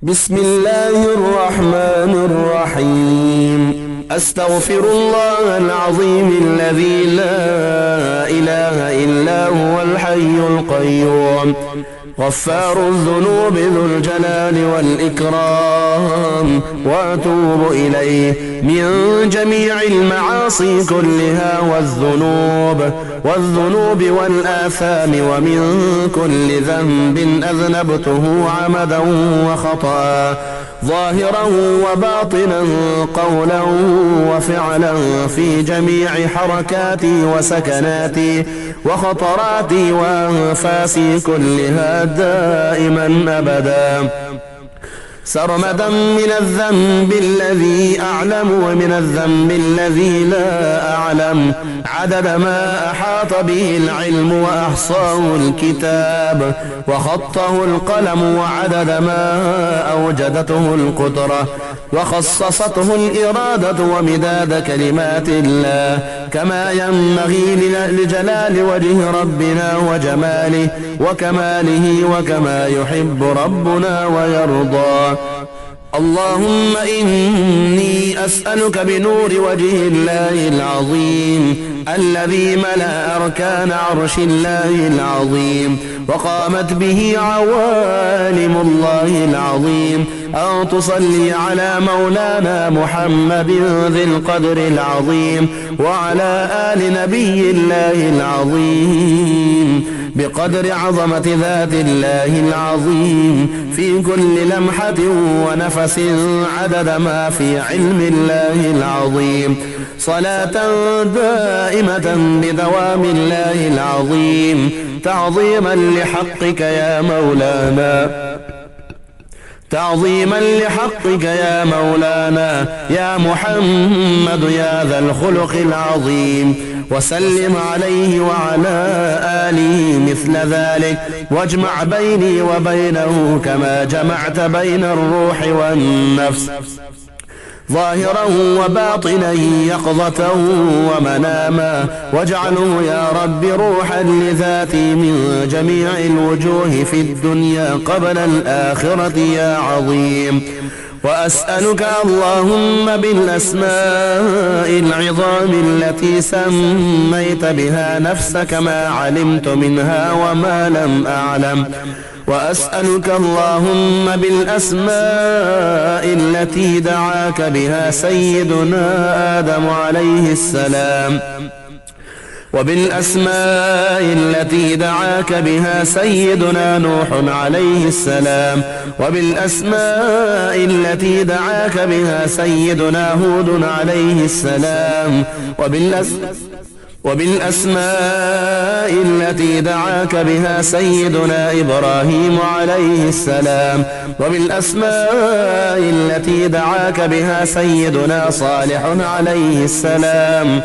بسم الله الرحمن الرحيم. أستغفر الله العظيم الذي لا إله إلا هو الحي القيوم غفار الذنوب ذو الجلال والإكرام، وأتوب إليه من جميع المعاصي كلها والذنوب والآثام، ومن كل ذنب أذنبته عمدا وخطأ، ظاهرا وباطنا، قولا وفعلا، في جميع حركاتي وسكناتي وخطراتي وأنفاسي كلها دائما أبدا، سرمدا من الذنب الذي أعلم ومن الذنب الذي لا أعلم، عدد ما أحاط به العلم وأحصاه الكتاب وخطه القلم، وعدد ما أوجدته القدرة وخصصته الإرادة، ومداد كلمات الله، كما ينبغي لجلال وجه ربنا وجماله وكماله، وكما يحب ربنا ويرضى. اللهم إني أسألك بنور وجه الله العظيم الذي ملأ أركان عرش الله العظيم وقامت به عوالم الله العظيم، أن تصلي على مولانا محمد ذي القدر العظيم وعلى آل نبي الله العظيم بقدر عظمة ذات الله العظيم، في كل لمحة ونفس عدد ما في علم الله العظيم، صلاة دائمة بدوام الله العظيم، تعظيما لحقك يا مولانا، تعظيما لحقك يا مولانا يا محمد يا ذا الخلق العظيم، وسلم عليه وعلى آله مثل ذلك، واجمع بيني وبينه كما جمعت بين الروح والنفس، ظاهرا وباطنا، يقظة ومناما، واجعله يا رب روحا لذاتي من جميع الوجوه في الدنيا قبل الآخرة يا عظيم. وأسألك اللهم بالأسماء العظام التي سميت بها نفسك ما علمت منها وما لم أعلم، وأسألك اللهم بالأسماء التي دعاك بها سيدنا آدم عليه السلام، وبالأسماء التي دعاك بها سيدنا نوح عليه السلام، وبالأسماء التي دعاك بها سيدنا هود عليه السلام، وبالأسماء التي دعاك بها سيدنا إبراهيم عليه السلام، وبالأسماء التي دعاك بها سيدنا صالح عليه السلام،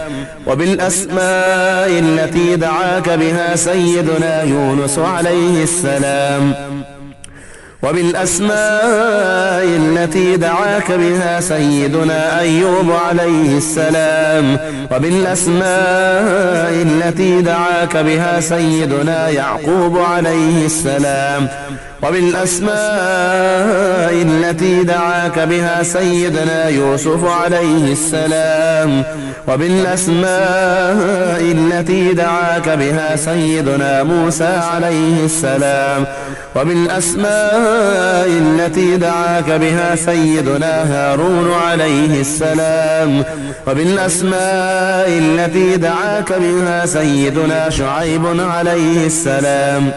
وبالأسماء التي دعاك بها سيدنا يونس عليه السلام، وبالأسماء التي دعاك بها سيدنا أيوب عليه السلام، وبالأسماء التي دعاك بها سيدنا يعقوب عليه السلام، وبالأسماء التي دعاك بها سيدنا يوسف عليه السلام، وبالأسماء التي دعاك بها سيدنا موسى عليه السلام، وبالأسماء التي دعاك بها سيدنا هارون عليه السلام، وبالأسماء التي دعاك بها سيدنا شعيب عليه السلام،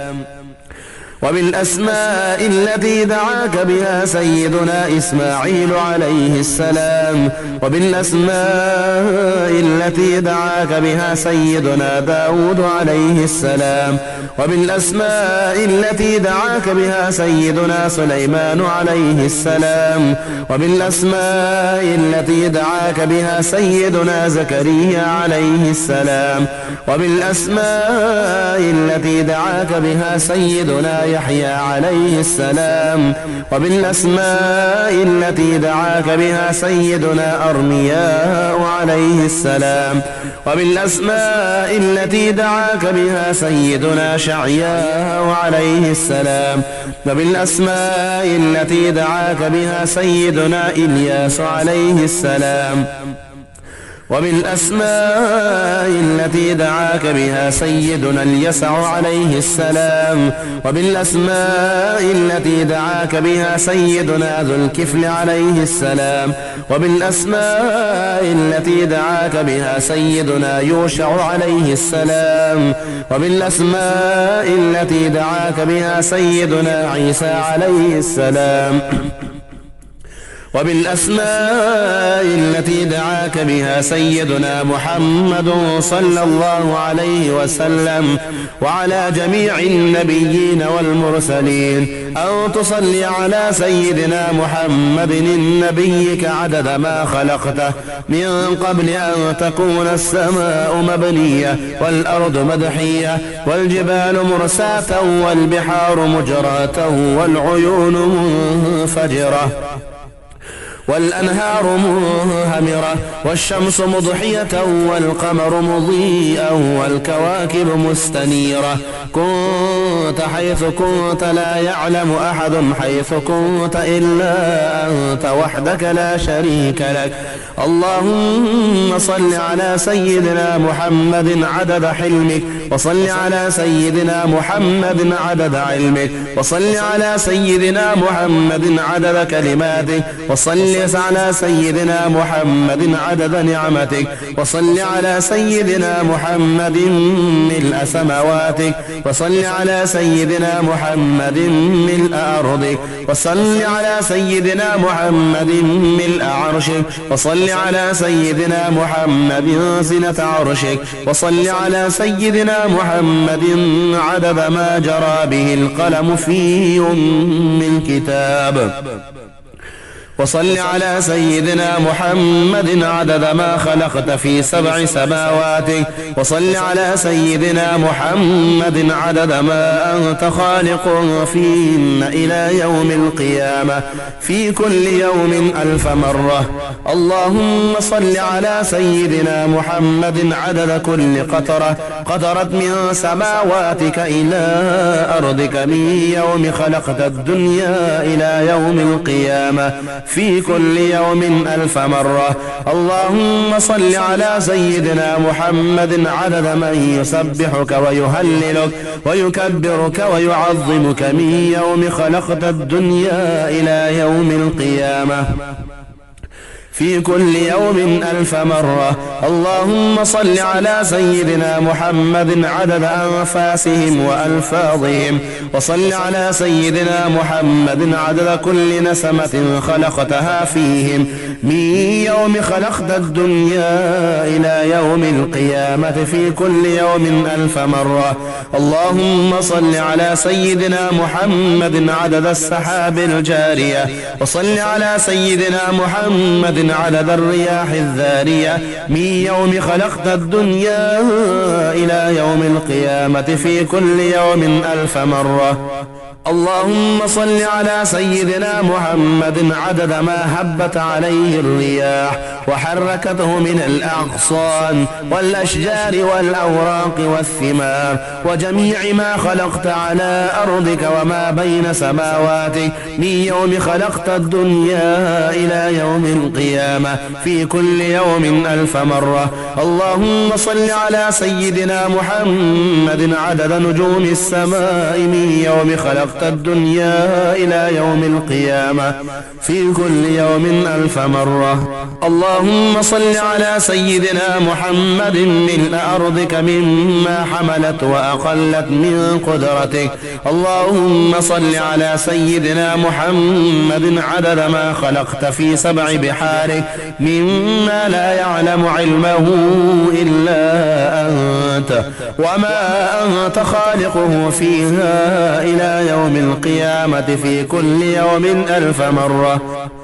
وبالأسماء التي دعاك بها سيدنا إسماعيل عليه السلام، وبالأسماء التي دعاك بها سيدنا داود عليه السلام، وبالأسماء التي دعاك بها سيدنا سليمان عليه السلام، وبالأسماء التي دعاك بها سيدنا زكريا عليه السلام، وبالأسماء التي دعاك بها سيدنا يحيى عليه السلام، وبالأسماء التي دعاك بها سيدنا أرمياء عليه السلام، وبالأسماء التي دعاك بها سيدنا شعياء عليه السلام، وبالأسماء التي دعاك بها سيدنا إلياس عليه السلام، وبالأسماء التي دعاك بها سيدنا اليسع عليه السلام، وبالأسماء التي دعاك بها سيدنا ذو الكفل عليه السلام، وبالأسماء التي دعاك بها سيدنا يوشع عليه السلام، وبالأسماء التي دعاك بها سيدنا عيسى عليه السلام، وبالأسماء التي دعاك بها سيدنا محمد صلى الله عليه وسلم وعلى جميع النبيين والمرسلين، أن تصلي على سيدنا محمد النبي عدد ما خلقته من قبل أن تكون السماء مبنية والأرض مدحية والجبال مرساة والبحار مجراة والعيون منفجرة والأنهار منهمرة والشمس مضحية والقمر مضيئا والكواكب مستنيرة. كنت حيث كنت لا يعلم أحد حيث كنت إلا أنت وحدك لا شريك لك. اللهم صل على سيدنا محمد عدد حلمك، وصل على سيدنا محمد عدد علمك، وصل على سيدنا محمد عدد كلماتك، وصل على سيدنا محمد عدد نعمتك، وصل على سيدنا محمد ملء سماواتك، وصل على سيدنا محمد ملء أرضك، وصل على سيدنا محمد ملء عرشك، وصل على سيدنا محمد زنة عرشك، وصل على سيدنا محمد عدد ما جرى به القلم في الكتاب، وصل على سيدنا محمد عدد ما خلقت في 7 سماواتك، وصل على سيدنا محمد عدد ما أنت خالق فيهن إلى يوم القيامة في كل يوم 1000 مرة. اللهم صل على سيدنا محمد عدد كل قطرة قطرت من سماواتك إلى أرضك من يوم خلقت الدنيا إلى يوم القيامة في كل يوم 1000 مرة. اللهم صل على سيدنا محمد عدد من يسبحك ويهللك ويكبرك ويعظمك من يوم خلقت الدنيا إلى يوم القيامة في كل يوم 1000 مرة. اللهم صل على سيدنا محمد عدد أنفاسهم وألفاظهم، وصل على سيدنا محمد عدد كل نسمة خلقتها فيهم من يوم خلقت الدنيا إلى يوم القيامة في كل يوم 1000 مرة. اللهم صل على سيدنا محمد عدد السحاب الجارية، وصل على سيدنا محمد عدد الرياح الذارية من يوم خلقت الدنيا إلى يوم القيامة في كل يوم 1000 مرة. اللهم صل على سيدنا محمد عدد ما هبت عليه الرياح وحركته من الأغصان والأشجار والأوراق والثمار وجميع ما خلقت على أرضك وما بين سماواتك من يوم خلقت الدنيا إلى يوم القيامة في كل يوم 1000 مرة. اللهم صل على سيدنا محمد عدد نجوم السماء من يوم خلقت الدنيا إلى يوم القيامة في كل يوم 1000 مرة. اللهم صل على سيدنا محمد ملء أرضك مما حملت وأقلت من قدرتك. اللهم صل على سيدنا محمد عدد ما خلقت في 7 بحارك مما لا يعلم علمه إلا أنت، وما أنت خالقه فيها إلى يوم القيامة في كل يوم 1000 مرة.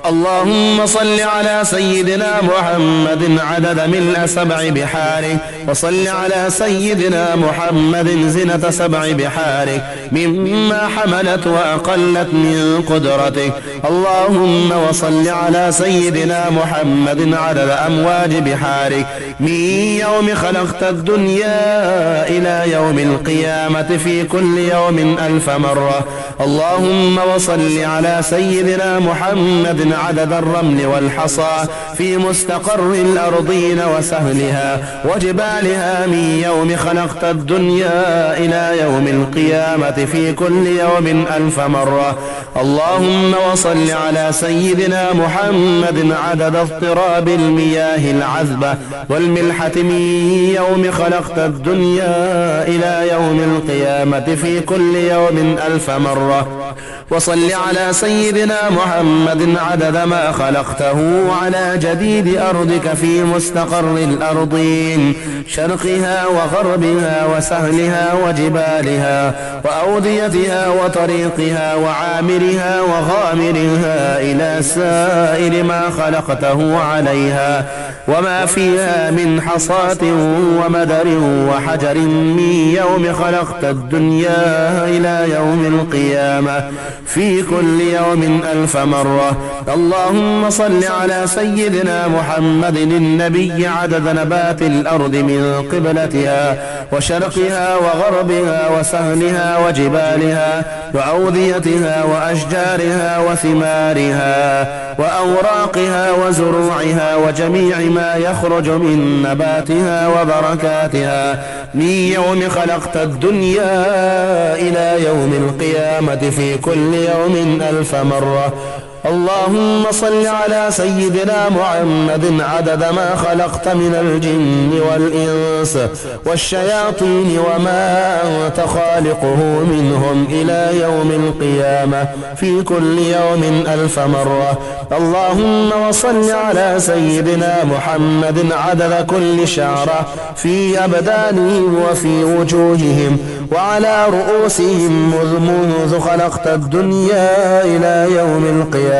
اللهم صل على سيدنا محمد عدد ملء 7 بحارك، وصل على سيدنا محمد زنة 7 بحارك مما حملت وأقلت من قدرتك. اللهم وصل على سيدنا محمد عدد أمواج بحارك من يوم خلقت الدنيا إلى يوم القيامة في كل يوم 1000 مرة. اللهم وصل على سيدنا محمد عدد الرمل والحصى في مستقر الأرضين وسهلها وجبالها من يوم خلقت الدنيا إلى يوم القيامة في كل يوم 1000 مرة. اللهم وصل على سيدنا محمد عدد اضطراب المياه العذبة والملحة من يوم خلقت الدنيا إلى يوم القيامة في كل يوم 1000 مرة. وصل على سيدنا محمد عدد ما خلقته على جديد أرضك في مستقر الأرضين شرقها وغربها وسهلها وجبالها وأوديتها وطريقها وعامرها وغامرها إلى سائر ما خلقته عليها وما فيها من حصاة ومدر وحجر من يوم خلقت الدنيا إلى يوم القيامة في كل يوم 1000 مرة. اللهم صل على سيدنا محمد النبي عدد نبات الأرض من قبلتها وشرقها وغربها وسهلها وجبالها وأوديتها وأشجارها وثمارها وأوراقها وزروعها وجميع ما يخرج من نباتها وبركاتها من يوم خلقت الدنيا إلى يوم القيامة في كل يوم 1000 مرة. اللهم صل على سيدنا محمد عدد ما خلقت من الجن والإنس والشياطين وما أنت خالقه منهم إلى يوم القيامة في كل يوم 1000 مرة. اللهم وصل على سيدنا محمد عدد كل شعرة في أبدانهم وفي وجوههم وعلى رؤوسهم منذ خلقت الدنيا إلى يوم القيامة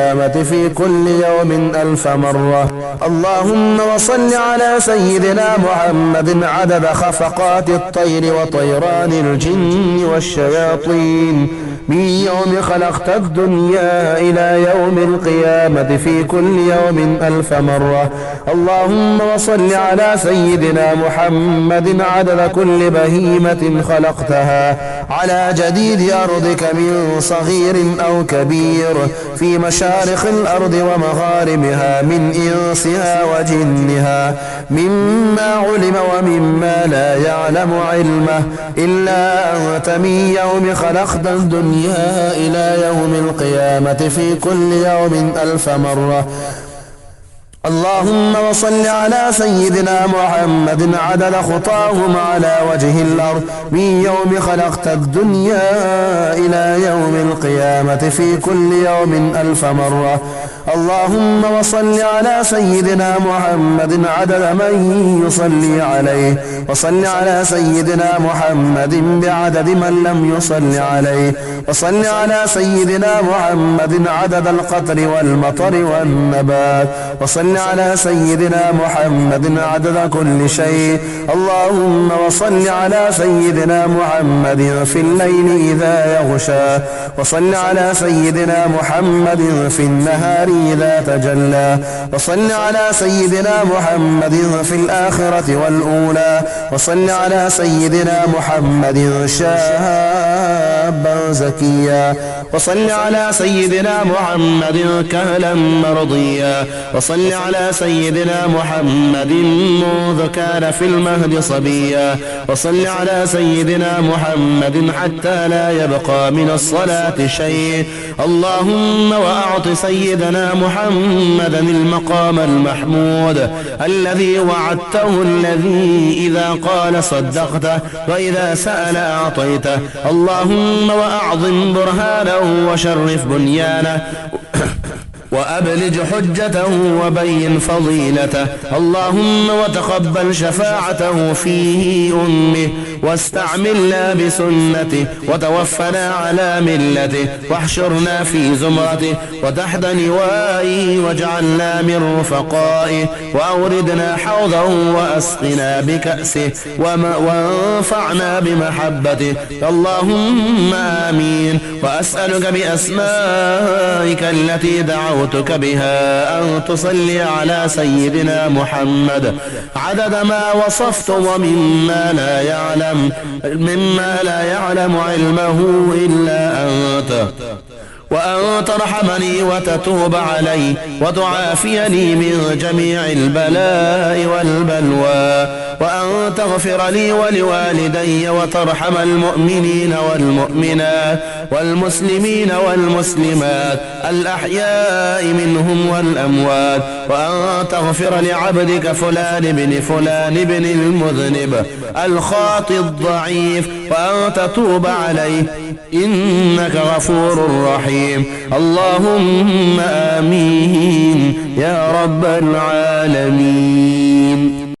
في كل يوم 1000 مرة. اللهم وصل على سيدنا محمد عدد خفقات الطير وطيران الجن والشياطين من يوم خلقت الدنيا إلى يوم القيامة في كل يوم 1000 مرة. اللهم وصل على سيدنا محمد عدد كل بهيمة خلقتها على جديد أرضك من صغير أو كبير في مشارق الأرض ومغاربها من إنسها وجنها مما علم ومما لا يعلم علمه إلا أنت من يوم خلقت الدنيا إلى يوم القيامة في كل يوم 1000 مرة. اللهم وصل على سيدنا محمد عدد خطاهم على وجه الأرض من يوم خلقت الدنيا إلى يوم القيامة في كل يوم 1000 مرة. اللهم وصل على سيدنا محمد عدد من يصلي عليه وصل على سيدنا محمد بعدد من لم يصل عليه وصل على سيدنا محمد عدد القطر والمطر والنبات وصل على سيدنا محمد عدد كل شيء. اللهم وصل على سيدنا محمد في الليل إذا يغشى وصل على سيدنا محمد في النهار إذا تجلى وصل على سيدنا محمد في الآخرة والأولى وصل على سيدنا محمد شابا زكيا وصل على سيدنا محمد كهلا مرضيا وصل على سيدنا محمد منذ كان في المهد صبيا وصل على سيدنا محمد حتى لا يبقى من الصلاة شيء. اللهم وأعط سيدنا محمدا المقام المحمود الذي وعدته الذي إذا قال صدقته وإذا سأل أعطيته. اللهم وأعظم برهانه وشرف بنيانه وأبلج حجته وبين فضيلته. اللهم وتقبل شفاعته فيه أمه واستعملنا بسنته وتوفنا على ملته واحشرنا في زمرته وتحت لوائه واجعلنا من رفقائه وأوردنا حوضه وأسقنا بكأسه وانفعنا بمحبته اللهم آمين. وأسألك بأسمائك التي دعوتك بها أن تصلي على سيدنا محمد عدد ما وصفت ومما لا يعلم علمه إلا أنت، وأن ترحمني وتتوب علي وتعافيني من جميع البلاء والبلوى، وأن تغفر لي ولوالدي وترحم المؤمنين والمؤمنات والمسلمين والمسلمات الأحياء منهم والأموات، وأن تغفر لعبدك فلان بن المذنب الخاطئ الضعيف، وأن تتوب عليه إنك غفور رحيم. اللهم آمين يا رب العالمين.